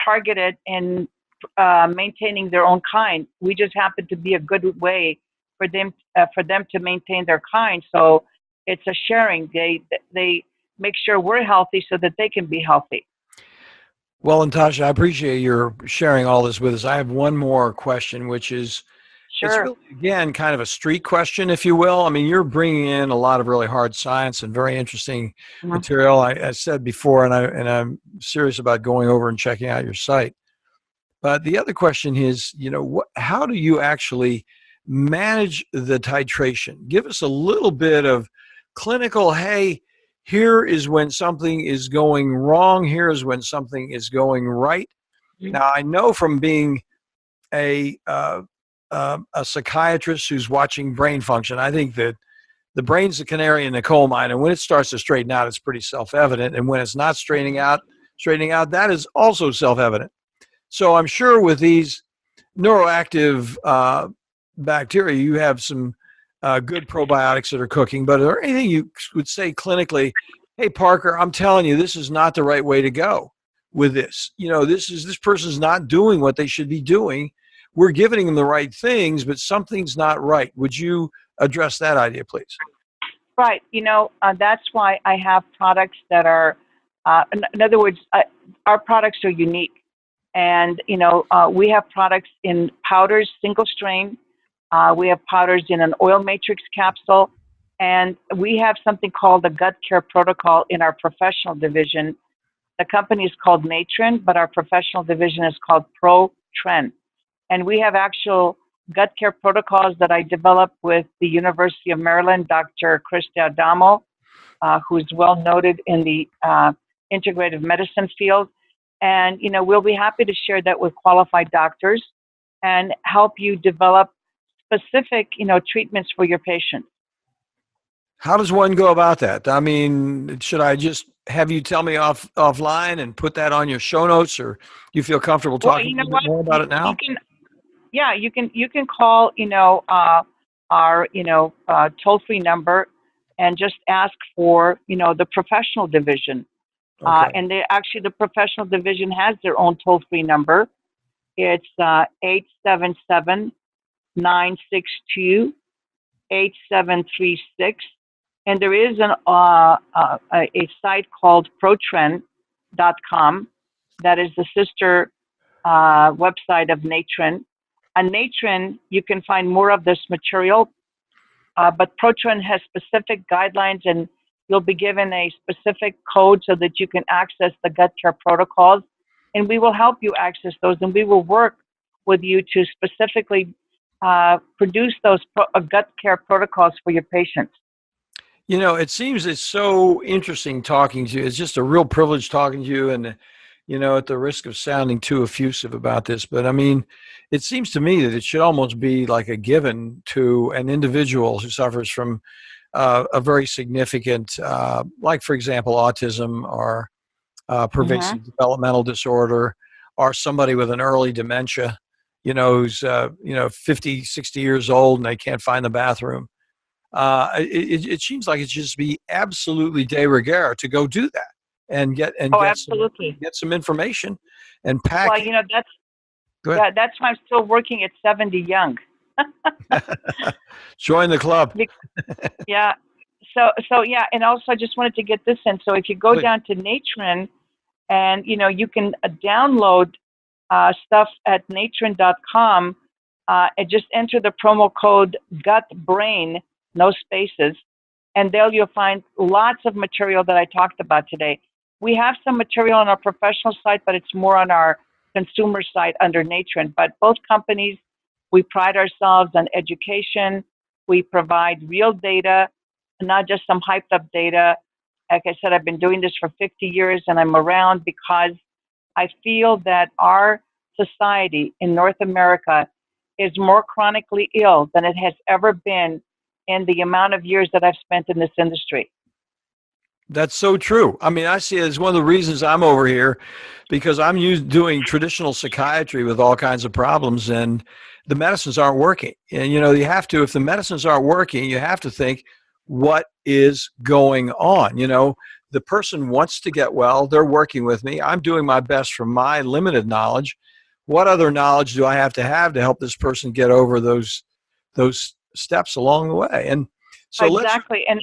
Speaker 2: targeted in maintaining their own kind. We just happen to be a good way for them to maintain their kind. So it's a sharing. They make sure we're healthy so that they can be healthy.
Speaker 1: Well, Natasha, I appreciate your sharing all this with us. I have one more question, which is, it's really, again, kind of a street question, if you will. I mean, you're bringing in a lot of really hard science and very interesting material. I said before, and I'm serious about going over and checking out your site. But the other question is, how do you actually manage the titration? Give us a little bit of clinical, hey, here is when something is going wrong. Here is when something is going right. Now, I know from being a psychiatrist who's watching brain function, I think that the brain's the canary in the coal mine, and when it starts to straighten out, it's pretty self-evident. And when it's not straightening out, that is also self-evident. So I'm sure with these neuroactive bacteria, you have some good probiotics that are cooking. But is there anything you would say clinically, hey, Parker, I'm telling you, this is not the right way to go with this. This person's not doing what they should be doing. we're giving them the right things, but something's not right. Would you address that idea, please?
Speaker 2: Right. That's why I have products that are, in other words, our products are unique. And, we have products in powders, single strain. We have powders in an oil matrix capsule. And we have something called the gut care protocol in our professional division. The company is called Natren, but our professional division is called Natren. And we have actual gut care protocols that I developed with the University of Maryland, Dr. Chris D'Adamo, who's well noted in the integrative medicine field. And, we'll be happy to share that with qualified doctors and help you develop specific, treatments for your patients.
Speaker 1: How does one go about that? I mean, should I just have you tell me offline and put that on your show notes, or do you feel comfortable talking a bit more about it now?
Speaker 2: You can call, our, toll-free number and just ask for, the professional division.
Speaker 1: Okay.
Speaker 2: And the professional division has their own toll-free number. It's 877-962-8736. And there is a site called Protren.com that is the sister website of Natren. On Natren, you can find more of this material, but Protren has specific guidelines, and you'll be given a specific code so that you can access the gut care protocols, and we will help you access those, and we will work with you to specifically produce those gut care protocols for your patients.
Speaker 1: It seems it's so interesting talking to you. It's just a real privilege talking to you, and, at the risk of sounding too effusive about this, but I mean, it seems to me that it should almost be like a given to an individual who suffers from a very significant, like, for example, autism or pervasive developmental disorder, or somebody with an early dementia, who's, 50, 60 years old and they can't find the bathroom. It seems like it should just be absolutely de rigueur to go do that and get some information and pack.
Speaker 2: Well, that's why I'm still working at 70 young.
Speaker 1: Join the club.
Speaker 2: Yeah. So yeah, and also I just wanted to get this in. So if you go down to Natren, and you can download stuff at natren.com, and just enter the promo code GUTBRAIN, no spaces, and there you'll find lots of material that I talked about today. We have some material on our professional site, but it's more on our consumer site under Natren. But both companies, we pride ourselves on education. We provide real data, not just some hyped up data. Like I said, I've been doing this for 50 years, and I'm around because I feel that our society in North America is more chronically ill than it has ever been in the amount of years that I've spent in this industry.
Speaker 1: That's so true. I mean, I see it as one of the reasons I'm over here, because I'm doing traditional psychiatry with all kinds of problems, and the medicines aren't working. And, you have to, if the medicines aren't working, you have to think, what is going on? The person wants to get well. They're working with me. I'm doing my best from my limited knowledge. What other knowledge do I have to help this person get over those steps along the way? And so
Speaker 2: exactly. And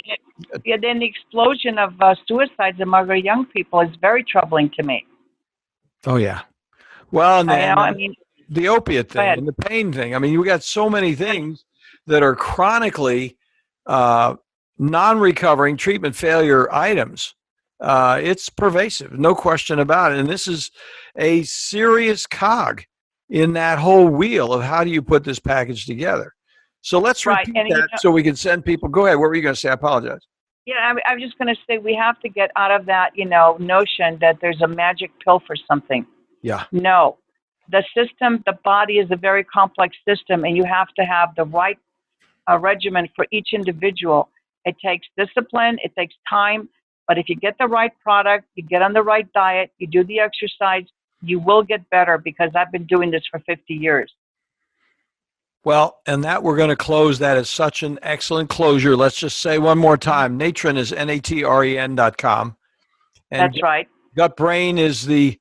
Speaker 2: then the explosion of suicides among our young people is very troubling to me.
Speaker 1: Oh yeah. Well,
Speaker 2: and
Speaker 1: the opiate thing and the pain thing. I mean, you got so many things that are chronically non-recovering treatment failure items. It's pervasive, no question about it. And this is a serious cog in that whole wheel of how do you put this package together. So let's repeat that so we can send people. Go ahead. What were you going to say? I apologize.
Speaker 2: Yeah, I'm just going to say we have to get out of that, notion that there's a magic pill for something.
Speaker 1: Yeah.
Speaker 2: No. The system, the body is a very complex system, and you have to have the right regimen for each individual. It takes discipline. It takes time. But if you get the right product, you get on the right diet, you do the exercise, you will get better, because I've been doing this for 50 years.
Speaker 1: Well, and that we're going to close. That is such an excellent closure. Let's just say one more time. Natren is Natren.com. And
Speaker 2: that's right.
Speaker 1: GutBrain is the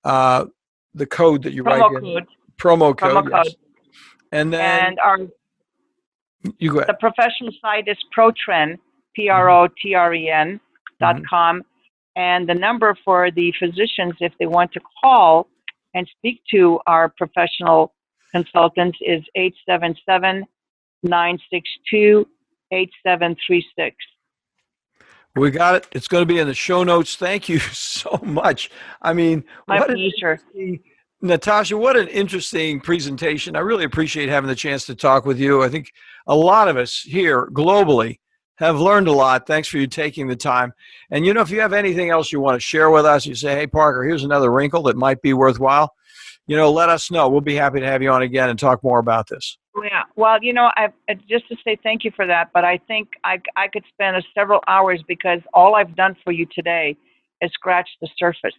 Speaker 1: code that you write in.
Speaker 2: Promo code.
Speaker 1: Yes. And then you go ahead.
Speaker 2: The professional site is Protren, PROTREN.com. And the number for the physicians, if they want to call and speak to our professional consultants, is 877-962-8736.
Speaker 1: We got it. It's going to be in the show notes. Thank you so much. I mean,
Speaker 2: my pleasure.
Speaker 1: Natasha, what an interesting presentation. I really appreciate having the chance to talk with you. I think a lot of us here globally have learned a lot. Thanks for you taking the time. And, you know, if you have anything else you want to share with us, you say, hey, Parker, here's another wrinkle that might be worthwhile, you know, let us know. We'll be happy to have you on again and talk more about this.
Speaker 2: Yeah. Well, you know, just to say thank you for that, but I think I could spend several hours, because all I've done for you today is scratch the surface.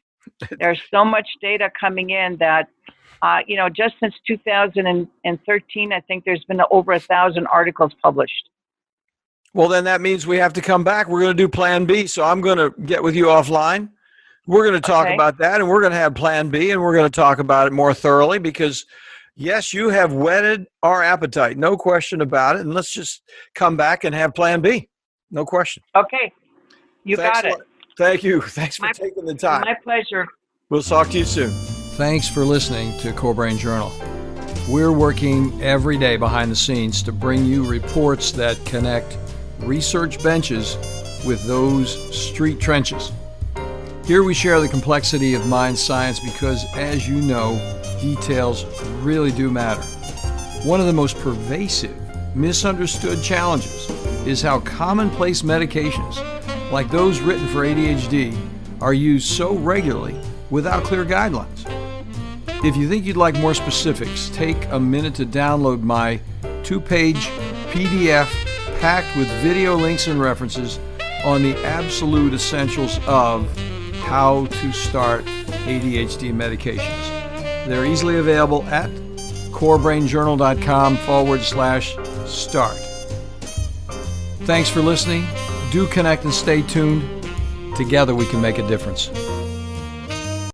Speaker 2: There's so much data coming in that, you know, just since 2013, I think there's been over 1,000 articles published.
Speaker 1: Well, then that means we have to come back. We're going to do Plan B. So I'm going to get with you offline. We're going to talk about that, and we're going to have Plan B, and we're going to talk about it more thoroughly, because yes, you have whetted our appetite. No question about it. And let's just come back and have Plan B. No question.
Speaker 2: Okay. You got it.
Speaker 1: Thank you. Thanks for taking the time.
Speaker 2: My pleasure.
Speaker 1: We'll talk to you soon. Thanks for listening to Core Brain Journal. We're working every day behind the scenes to bring you reports that connect research benches with those street trenches. Here we share the complexity of mind science because, as you know, details really do matter. One of the most pervasive, misunderstood challenges is how commonplace medications, like those written for ADHD, are used so regularly without clear guidelines. If you think you'd like more specifics, take a minute to download my 2-page PDF packed with video links and references on the absolute essentials of how to start ADHD medications. They're easily available at corebrainjournal.com/start. Thanks for listening. Do connect and stay tuned. Together we can make a difference.